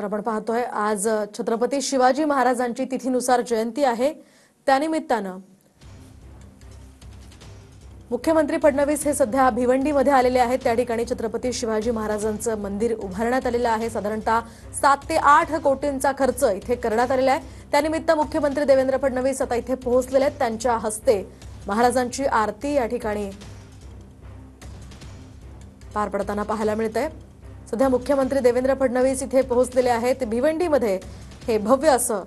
तर आपण पाहतोय आज छत्रपती शिवाजी महाराजांची तिथीनुसार जयंती आहे। त्यानिमित्तानं मुख्यमंत्री फडणवीस हे सध्या भिवंडीमध्ये आलेले आहेत। त्या ठिकाणी छत्रपती शिवाजी महाराजांचं मंदिर उभारण्यात आलेलं आहे। साधारणतः 7 ते 8 कोटींचा खर्च इथे करण्यात आलेला आहे। त्यानिमित्त मुख्यमंत्री देवेंद्र फडणवीस आता इथे पोहोचलेले आहेत। त्यांच्या हस्ते महाराजांची आरती या ठिकाणी पार पडताना पाहायला मिळते। सध्या मुख्यमंत्री देवेंद्र फडणवीस इथे पोहोचलेले आहेत। भिवंडीमध्ये हे भव्य असं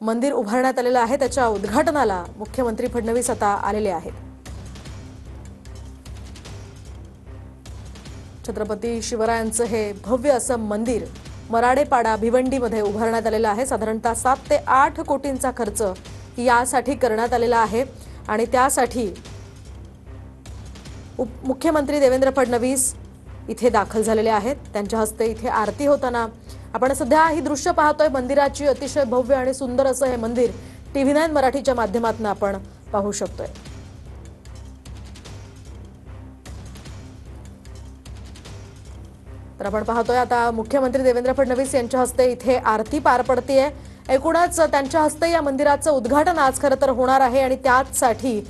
मंदिर उभारण्यात आलेलं आहे। त्याच्या उद्घाटनाला मुख्यमंत्री फडणवीस आता आलेले आहेत। छत्रपती शिवरायांचं हे भव्य असं मंदिर मराडेपाडा भिवंडीमध्ये उभारण्यात आलेलं आहे। साधारणतः 7 ते 8 कोटींचा खर्च यासाठी करण्यात आलेला आहे आणि त्यासाठी मुख्यमंत्री देवेंद्र फडणवीस इथे दाखल झालेले आहेत। त्यांच्या हस्ते इथे आरती होताना आपण सध्या ही दृश्य पाहतोय। मंदिराची अतिशय भव्य आणि सुंदर असं हे मंदिर TV9 मराठीच्या माध्यमातून आपण पाहू शकतोय। तर आपण पाहतोय आता मुख्यमंत्री देवेंद्र फडणवीस यांच्या हस्ते इथे आरती पार पडतेय। एकूणच त्यांच्या हस्ते या मंदिराचं उद्घाटन आज खरं तर होणार आहे आणि त्यासाठी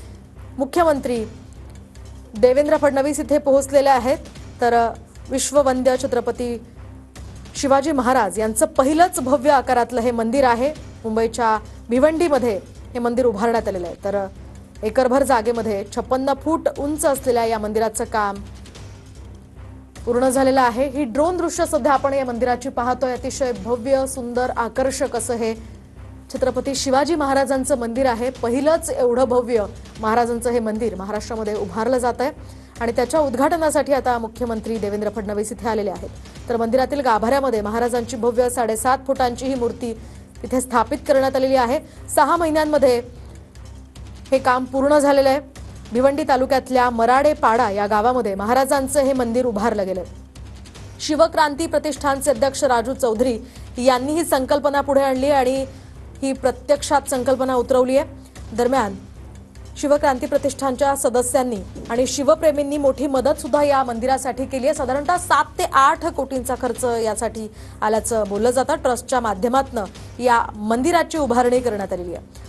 मुख्यमंत्री देवेंद्र फडणवीस इथे पोहोचलेले आहेत। तर विश्ववंद्य छत्रपती शिवाजी महाराज यांचं पहिलंच भव्य आकारातलं हे मंदिर आहे। मुंबईच्या भिवंडीमध्ये हे मंदिर उभारण्यात आलेलं आहे। तर एकरभर जागेमध्ये 56 फूट उंच असलेल्या या मंदिराचं काम पूर्ण झालेलं आहे। ही ड्रोन दृश्य सध्या आपण या मंदिराची पाहतोय। अतिशय भव्य सुंदर आकर्षक असं हे छत्रपती शिवाजी महाराजांचं मंदिर आहे। पहिलंच एवढं भव्य महाराजांचं हे मंदिर महाराष्ट्रामध्ये उभारलं जात आहे आणि त्याच्या उद्घाटनासाठी आता मुख्यमंत्री देवेंद्र फडणवीस इथे आलेले आहेत। तर मंदिरातील गाभाऱ्यामध्ये महाराजांची भव्य 7.5 फुटांची ही मूर्ती इथे स्थापित करण्यात आलेली आहे। 6 महिन्यांमध्ये हे काम पूर्ण झालेलं आहे। भिवंडी तालुक्यातल्या मराडेपाडा या गावामध्ये महाराजांचं हे मंदिर उभारलं गेलं। शिवक्रांती प्रतिष्ठानचे अध्यक्ष राजू चौधरी यांनी ही संकल्पना पुढे आणली आणि ही प्रत्यक्षात संकल्पना उतरवली आहे। दरम्यान शिवक्रांती प्रतिष्ठानच्या सदस्यांनी आणि शिवप्रेमींनी मोठी मदत सुद्धा या मंदिरासाठी केली आहे। साधारणतः 7 ते 8 कोटींचा खर्च यासाठी आल्याचं बोललं जातं। ट्रस्टच्या माध्यमातून या मंदिराची उभारणी करण्यात आलेली आहे।